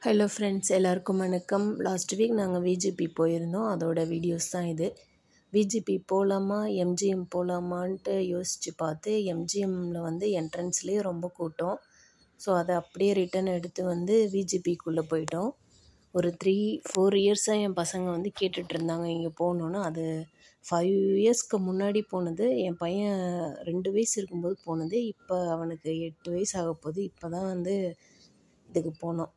Hello friends, எல்லாருக்கும் வணக்கம். Last week நாங்கள் விஜிபி போயிருந்தோம். அதோட வீடியோஸ் தான் இது. விஜிபி போகலாமா எம்ஜிஎம் போகலாமான்ட்டு யோசித்து பார்த்து எம்ஜிஎம்மில் வந்து என்ட்ரன்ஸ்லேயே ரொம்ப கூட்டம். ஸோ அதை அப்படியே ரிட்டன் எடுத்து வந்து விஜிபிக்குள்ளே போயிட்டோம். ஒரு 3-4 இயர்ஸாக என் பசங்க வந்து கேட்டுட்ருந்தாங்க இங்கே போகணுன்னு. அது 5 இயர்ஸ்க்கு முன்னாடி போனது. என் பையன் 2 வயசு இருக்கும்போது போனது. இப்போ அவனுக்கு 8 வயசு ஆக போகுது. இப்போ தான் வந்து இதுக்கு போனோம்.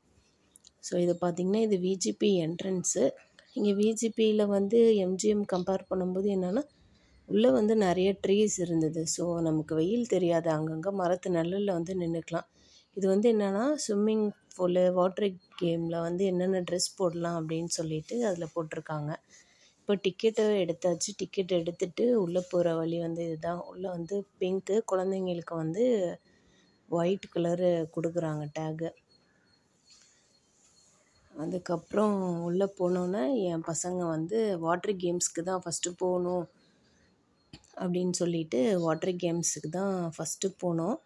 ஸோ இது பார்த்திங்கன்னா இது விஜிபி என்ட்ரன்ஸு. இங்கே விஜிபியில் வந்து எம்ஜிஎம் கம்பேர் பண்ணும்போது என்னென்னா உள்ளே வந்து நிறைய ட்ரீஸ் இருந்தது. ஸோ நமக்கு வெயில் தெரியாது, அங்கங்கே மரத்து நிழலில் வந்து நின்றுக்கலாம். இது வந்து என்னென்னா ஸ்விம்மிங் பூலு, வாட்டர் கேமில் வந்து என்னென்ன ட்ரெஸ் போடலாம் அப்படின்னு சொல்லிட்டு அதில் போட்டிருக்காங்க. இப்போ டிக்கெட்டை எடுத்தாச்சு. டிக்கெட் எடுத்துகிட்டு உள்ளே போகிற வழி வந்து இதுதான். உள்ளே வந்து பிங்க்கு, குழந்தைங்களுக்கு வந்து ஒயிட் கலரு கொடுக்குறாங்க டேகு. அதுக்கப்புறம் உள்ளே போனோன்னே என் பசங்க வந்து வாட்டர் கேம்ஸ்க்கு தான் ஃபஸ்ட்டு போகணும் அப்படின்னு சொல்லிட்டு வாட்டர் கேம்ஸுக்கு தான் ஃபஸ்ட்டு போனோம்.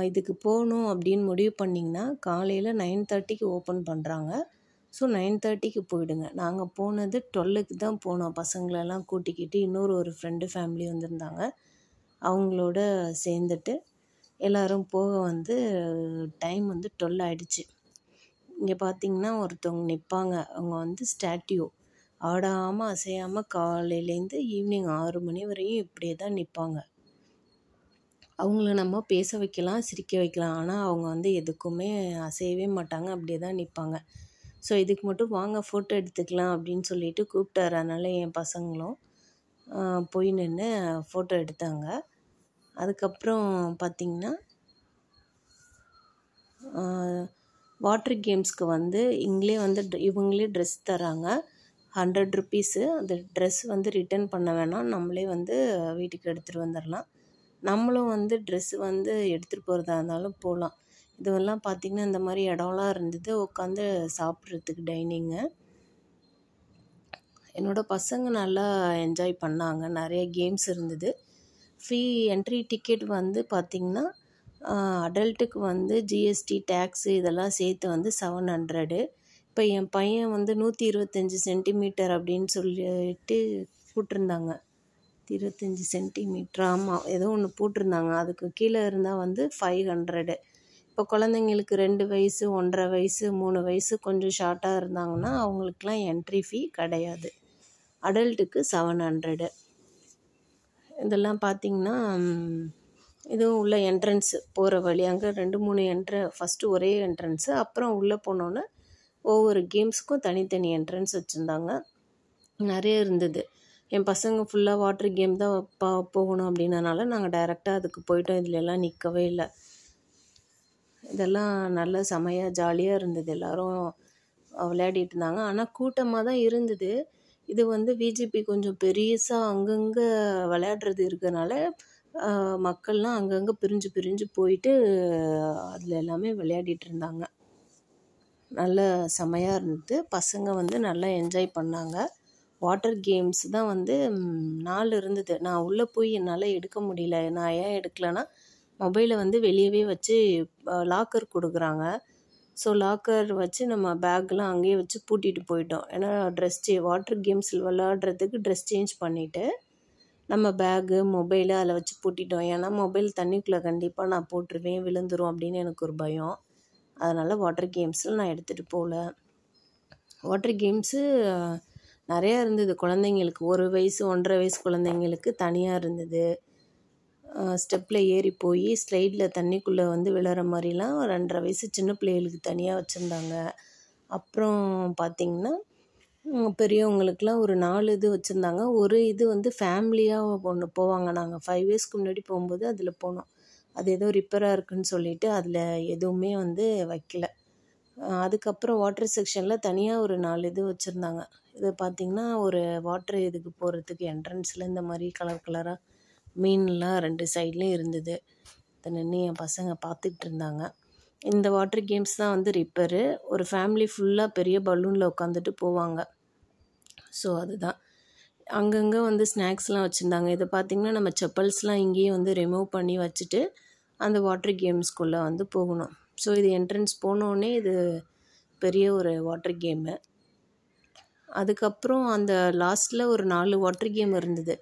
இதுக்கு போகணும் அப்படின்னு முடிவு பண்ணிங்கன்னா காலையில் 9:30க்கு ஓப்பன் பண்ணுறாங்க. ஸோ 9:30க்கு போயிடுங்க. நாங்கள் போனது 12க்கு தான் போனோம். பசங்களெல்லாம் கூட்டிக்கிட்டு ஒரு ஃப்ரெண்டு ஃபேமிலி வந்திருந்தாங்க. அவங்களோட சேர்ந்துட்டு எல்லோரும் போக வந்து டைம் வந்து 12 ஆகிடுச்சு. இங்கே பார்த்திங்கன்னா ஒருத்தவங்க நிற்பாங்க. அவங்க வந்து ஸ்டாட்யூ ஆடாமல் அசையாமல் காலையிலேருந்து ஈவினிங் 6 மணி வரையும் இப்படியே தான் நிற்பாங்க. அவங்கள நம்ம பேச வைக்கலாம், சிரிக்க வைக்கலாம். ஆனால் அவங்க வந்து எதுக்குமே அசையவே மாட்டாங்க, அப்படியே தான் நிற்பாங்க. ஸோ இதுக்கு மட்டும் வாங்க ஃபோட்டோ எடுத்துக்கலாம் அப்படின்னு சொல்லிட்டு கூப்பிட்டாரு. அதனால் என் பசங்களும் போய் நின்று ஃபோட்டோ எடுத்தாங்க. அதுக்கப்புறம் பார்த்திங்கன்னா வாட்டர் கேம்ஸ்க்கு வந்து இவங்களே ட்ரெஸ் தராங்க. 100 ருப்பீஸு. அந்த ட்ரெஸ் வந்து ரிட்டன் பண்ண வேணாம், நம்மளே வந்து வீட்டுக்கு எடுத்துகிட்டு வந்துடலாம். நம்மளும் வந்து ட்ரெஸ்ஸு வந்து எடுத்துகிட்டு போகிறதா இருந்தாலும் போகலாம். இதுவெல்லாம் பார்த்திங்கன்னா இந்த மாதிரி இடம்லாம் இருந்தது உட்காந்து சாப்பிட்றதுக்கு டைனிங்கு. என்னோடய பசங்க நல்லா என்ஜாய் பண்ணாங்க. நிறைய கேம்ஸ் இருந்தது. ஃப்ரீ என்ட்ரி டிக்கெட் வந்து பார்த்திங்கன்னா அடல்ட்டுக்கு வந்து ஜிஎஸ்டி டேக்ஸு இதெல்லாம் சேர்த்து வந்து 700. இப்போ என் பையன் வந்து 125 சென்டிமீட்டர் அப்படின்னு சொல்லிட்டு போட்டிருந்தாங்க. 25 சென்டிமீட்டர், ஆமாம், ஏதோ ஒன்று போட்டிருந்தாங்க. அதுக்கு கீழே இருந்தால் வந்து 500. இப்போ குழந்தைங்களுக்கு 2 வயசு, 1.5 வயசு, 3 வயசு கொஞ்சம் ஷார்ட்டாக இருந்தாங்கன்னா அவங்களுக்குலாம் என்ட்ரி ஃபீ கிடையாது. அடல்ட்டுக்கு 700. இதெல்லாம் பார்த்திங்கன்னா இதுவும் உள்ள என்ட்ரன்ஸு போகிற வழி. அங்கே 2-3 ஃபஸ்ட்டு ஒரே என்ட்ரன்ஸு, அப்புறம் உள்ளே போனோன்னே ஒவ்வொரு கேம்ஸுக்கும் தனித்தனி என்ட்ரன்ஸ் வச்சுருந்தாங்க. நிறைய இருந்தது. என் பசங்க ஃபுல்லாக வாட்டர் கேம் தான் போகணும் அப்படின்னனால நாங்கள் டைரெக்டாக அதுக்கு போயிட்டோம். இதிலெல்லாம் நிற்கவே இல்லை. இதெல்லாம் நல்ல செமையாக ஜாலியாக இருந்தது. எல்லோரும் விளையாடிட்டு இருந்தாங்க. ஆனால் கூட்டமாக தான் இருந்தது. இது வந்து விஜிபி கொஞ்சம் பெருசாக அங்கங்கே விளையாடுறது இருக்கிறதுனால மக்கள்லாம் அங்கங்கே பிரிஞ்சு போயிட்டு அதில் எல்லாமே விளையாடிட்டு இருந்தாங்க. நல்ல செமையாக இருந்தது. பசங்க வந்து நல்லா என்ஜாய் பண்ணாங்க. வாட்டர் கேம்ஸ் தான் வந்து 4 இருந்தது. நான் உள்ளே போய் என்னால் எடுக்க முடியல. நான் ஏன் எடுக்கலைன்னா மொபைலை வந்து வெளியவே வச்சு லாக்கர் கொடுக்குறாங்க. ஸோ லாக்கர் வச்சு நம்ம பேக்கெலாம் அங்கேயே வச்சு பூட்டிகிட்டு போயிட்டோம். ஏன்னா வாட்டர் கேம்ஸில் விளையாடுறதுக்கு ட்ரெஸ் சேஞ்ச் பண்ணிவிட்டு நம்ம பேகு, மொபைலு அதில் வச்சு பூட்டிட்டோம். ஏன்னா மொபைல் தண்ணிக்குள்ளே கண்டிப்பாக நான் போட்டுருவேன், விழுந்துரும் அப்படின்னு எனக்கு ஒரு பயம். அதனால் வாட்டர் கேம்ஸில் நான் எடுத்துகிட்டு போகல. வாட்டர் கேம்ஸு நிறையா இருந்தது. குழந்தைங்களுக்கு 1 வயசு, 1.5 வயசு குழந்தைங்களுக்கு தனியாக இருந்தது. ஸ்டெப்பில் ஏறி போய் ஸ்லைடில் தண்ணிக்குள்ளே வந்து விழுற மாதிரிலாம் 2.5 வயசு சின்ன பிள்ளைகளுக்கு தனியாக வச்சுருந்தாங்க. அப்புறம் பார்த்திங்கன்னா பெரியவங்களுக்கெலாம் ஒரு 4 இது வச்சுருந்தாங்க. ஒரு இது வந்து ஃபேமிலியாக ஒன்று போவாங்க. நாங்கள் 5 இயர்ஸ்க்கு முன்னாடி போகும்போது அதில் போனோம். அது ஏதோ ரிப்பேராக இருக்குதுன்னு சொல்லிவிட்டு அதில் எதுவுமே வந்து வைக்கல. அதுக்கப்புறம் வாட்டர் செக்ஷனில் தனியாக ஒரு 4 இது வச்சுருந்தாங்க. இது பார்த்திங்கன்னா ஒரு வாட்டர் இதுக்கு போகிறதுக்கு என்ட்ரன்ஸில் இந்த மாதிரி கலர் கலராக மீன்லாம் 2 சைட்லேயும் இருந்தது. அதை நின்று என் பசங்க பார்த்துக்கிட்டு இருந்தாங்க. இந்த வாட்டர் கேம்ஸ் தான் வந்து ரிப்பேரு. ஒரு ஃபேமிலி ஃபுல்லாக பெரிய பலூனில் உட்காந்துட்டு போவாங்க. ஸோ அதுதான். அங்கங்கே வந்து ஸ்நாக்ஸ்லாம் வச்சுருந்தாங்க. இதை பார்த்திங்கன்னா நம்ம செப்பல்ஸ்லாம் இங்கேயே வந்து ரிமூவ் பண்ணி வச்சுட்டு அந்த வாட்டர் கேம்ஸ்குள்ளே வந்து போகணும். ஸோ இது என்ட்ரன்ஸ் போனோடனே இது பெரிய ஒரு வாட்டர் கேமு. அதுக்கப்புறம் அந்த லாஸ்ட்டில் ஒரு 4 வாட்டர் கேம் இருந்தது.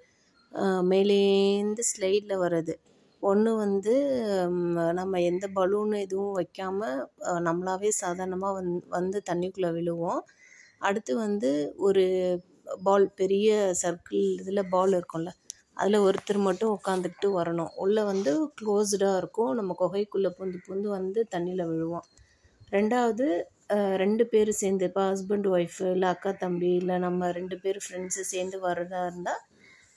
மேலேந்து ஸ்லைடில் வர்றது. ஒன்று வந்து நம்ம எந்த பலூன் எதுவும் வைக்காமல் நம்மளாவே சாதாரணமாக வந்து தண்ணிக்குள்ளே விழுவோம். அடுத்து வந்து ஒரு பால், பெரிய சர்க்கிள் இதில் பால் இருக்கும்ல, அதில் ஒருத்தர் மட்டும் உட்காந்துக்கிட்டு வரணும். உள்ளே வந்து க்ளோஸ்டாக இருக்கும். நம்ம குகைக்குள்ளே பூந்து வந்து தண்ணியில் விழுவோம். ரெண்டாவது 2 பேர் சேர்ந்து, இப்போ ஹஸ்பண்ட் ஒய்ஃபு இல்லை அக்கா தம்பி இல்லை நம்ம 2 பேர் ஃப்ரெண்ட்ஸு சேர்ந்து வர்றதா இருந்தால்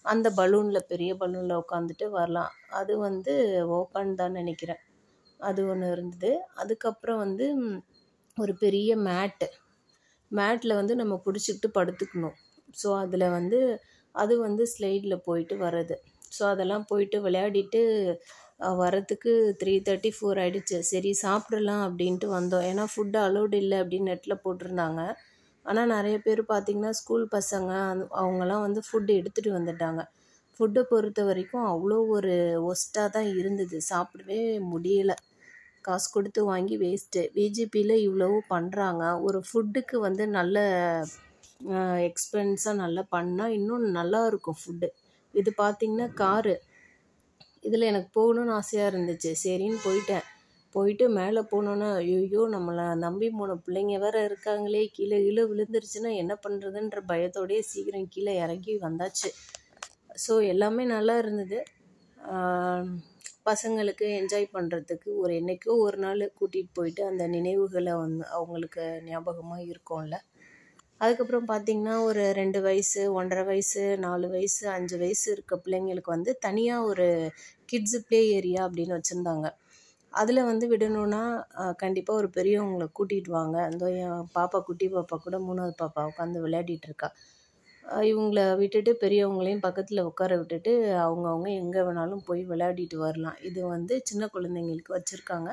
அந்த பலூனில், பெரிய பலூனில் உட்காந்துட்டு வரலாம். அது வந்து ஓப்பன் தான் நினைக்கிறேன். அது ஒன்று இருந்தது. அதுக்கப்புறம் வந்து ஒரு பெரிய மேட்டில் வந்து நம்ம பிடிச்சிக்கிட்டு படுத்துக்கணும். ஸோ அதில் வந்து அது வந்து ஸ்லைடில் போயிட்டு வர்றது. ஸோ அதெல்லாம் போயிட்டு விளையாடிட்டு வரத்துக்கு 3:34 ஆகிடுச்சு. சரி சாப்பிடலாம் அப்படின்ட்டு வந்தோம். ஏன்னா ஃபுட்டு அலோடு இல்லை அப்படின்னு நெட்டில் போட்டிருந்தாங்க. ஆனால் நிறைய பேர் பார்த்திங்கன்னா ஸ்கூல் பசங்க அவங்கெல்லாம் வந்து ஃபுட்டு எடுத்துகிட்டு வந்துட்டாங்க. ஃபுட்டை பொறுத்த வரைக்கும் அவ்வளோ ஒரு ஒஸ்ட்டாக தான் இருந்தது. சாப்பிடவே முடியலை. காசு கொடுத்து வாங்கி வேஸ்ட்டு. விஜிபியில் இவ்வளவு பண்ணுறாங்க. ஒரு ஃபுட்டுக்கு வந்து நல்ல எக்ஸ்பென்ஸாக நல்லா பண்ணால் இன்னும் நல்லாயிருக்கும் ஃபுட்டு. இது பார்த்திங்கன்னா காரு. இதில் எனக்கு போகணுன்னு ஆசையாக இருந்துச்சு. சரின்னு போயிட்டு மேலே போனோன்னா ஐயோ நம்மளை நம்பி 3 பிள்ளைங்க வேறு இருக்காங்களே, கீழே விழுந்துருச்சுன்னா என்ன பண்ணுறதுன்ற பயத்தோடையே சீக்கிரம் கீழே இறங்கி வந்தாச்சு. ஸோ எல்லாமே நல்லா இருந்தது. பசங்களுக்கு என்ஜாய் பண்ணுறதுக்கு என்றைக்கோ ஒரு நாள் கூட்டிகிட்டு போயிட்டு அந்த நினைவுகளை வந்து அவங்களுக்கு ஞாபகமாக இருக்கும்ல. அதுக்கப்புறம் பார்த்திங்கன்னா ஒரு 2 வயசு, 1.5 வயசு, 4 வயசு, 5 வயசு இருக்க பிள்ளைங்களுக்கு வந்து தனியாக ஒரு கிட்ஸு ப்ளே ஏரியா அப்படின்னு வச்சுருந்தாங்க. அதில் வந்து விடணுன்னா கண்டிப்பாக ஒரு பெரியவங்களை கூட்டிகிட்டு வாங்க. அந்த என் பாப்பா, குட்டி பாப்பா கூட 3வது பாப்பா உட்காந்து விளையாடிட்டுருக்கா. இவங்கள விட்டுட்டு பெரியவங்களையும் பக்கத்தில் உட்கார விட்டுட்டு அவங்கவுங்க எங்கே வேணாலும் போய் விளையாடிட்டு வரலாம். இது வந்து சின்ன குழந்தைங்களுக்கு வச்சுருக்காங்க.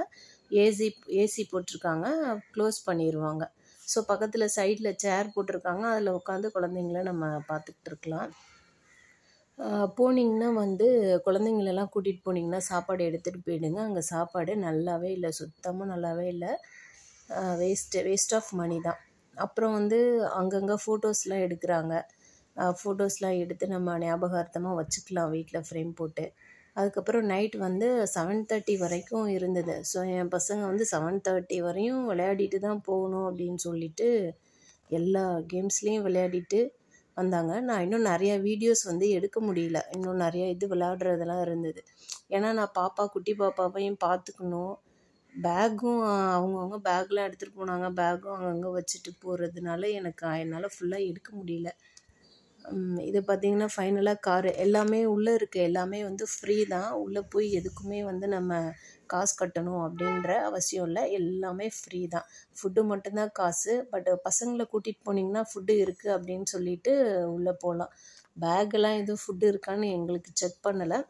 ஏசி போட்டிருக்காங்க. க்ளோஸ் பண்ணிடுவாங்க. ஸோ பக்கத்தில் சைடில் சேர் போட்டிருக்காங்க. அதில் உட்காந்து குழந்தைங்கள நம்ம பார்த்துக்கிட்டு இருக்கலாம். போனீங்கன்னா வந்து குழந்தைங்களெல்லாம் கூட்டிகிட்டு போனீங்கன்னா சாப்பாடு எடுத்துகிட்டு போயிடுங்க. அங்கே சாப்பாடு நல்லாவே இல்லை, சுத்தமாக நல்லாவே இல்லை. வேஸ்ட் ஆஃப் மணி தான். அப்புறம் வந்து அங்கங்கே ஃபோட்டோஸ்லாம் எடுக்கிறாங்க. ஃபோட்டோஸ்லாம் எடுத்து நம்ம ஞாபகார்த்தமாக வச்சுக்கலாம் வீட்டில் ஃப்ரேம் போட்டு. அதுக்கப்புறம் நைட் வந்து 7:30 வரைக்கும் இருந்தது. ஸோ என் பசங்க வந்து 7:30 வரையும் விளையாடிட்டு தான் போகணும் அப்படின்னு சொல்லிட்டு எல்லா கேம்ஸ்லேயும் விளையாடிட்டு வந்தாங்க. நான் இன்னும் நிறையா வீடியோஸ் வந்து எடுக்க முடியல. இன்னும் நிறைய விளையாடுறதெல்லாம் இருந்தது. ஏன்னா நான் குட்டி பாப்பாவையும் பார்த்துக்கணும். பேக்கும் அவங்கவுங்க பேக்லாம் எடுத்துகிட்டு போனாங்க. பேக்கும் அங்கங்கே வச்சுட்டு போகிறதுனால என்னால் ஃபுல்லாக எடுக்க முடியல. இது பார்த்திங்கன்னா ஃபைனலாக காரு எல்லாமே உள்ளே இருக்குது. எல்லாமே வந்து ஃப்ரீ தான். உள்ளே போய் எதுக்குமே வந்து நம்ம காசு கட்டணும் அப்படின்ற அவசியம் இல்லை. எல்லாமே ஃப்ரீ தான். ஃபுட்டு மட்டும்தான் காசு. பட் பசங்களை கூட்டிகிட்டு போனீங்கன்னா ஃபுட்டு இருக்குது அப்படின்னு சொல்லிட்டு உள்ளே போகலாம். பேக்கெல்லாம் எதுவும் ஃபுட்டு இருக்கான்னு எங்களுக்கு செக் பண்ணலை.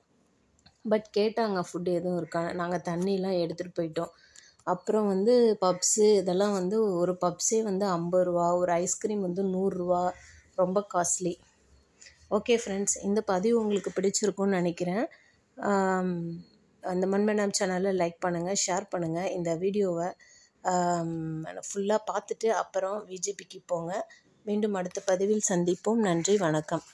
பட் கேட்டாங்க ஃபுட்டு எதுவும் இருக்கான்னு. நாங்கள் தண்ணிலாம் எடுத்துகிட்டு போயிட்டோம். அப்புறம் வந்து பப்ஸு இதெல்லாம் வந்து ஒரு பப்ஸே வந்து 50 ரூபா, ஒரு ஐஸ்கிரீம் வந்து 100 ரூபா, ரொம்ப காஸ்ட்லி. ஓகே ஃப்ரெண்ட்ஸ், இந்த பதிவு உங்களுக்கு பிடிச்சிருக்குன்னு நினைக்கிறேன். அந்த மண்மனம் சேனலை லைக் பண்ணுங்கள், ஷேர் பண்ணுங்கள். இந்த வீடியோவை ஃபுல்லாக பார்த்துட்டு அப்புறம் விஜிபிக்கு போங்க. மீண்டும் அடுத்த பதிவில் சந்திப்போம். நன்றி, வணக்கம்.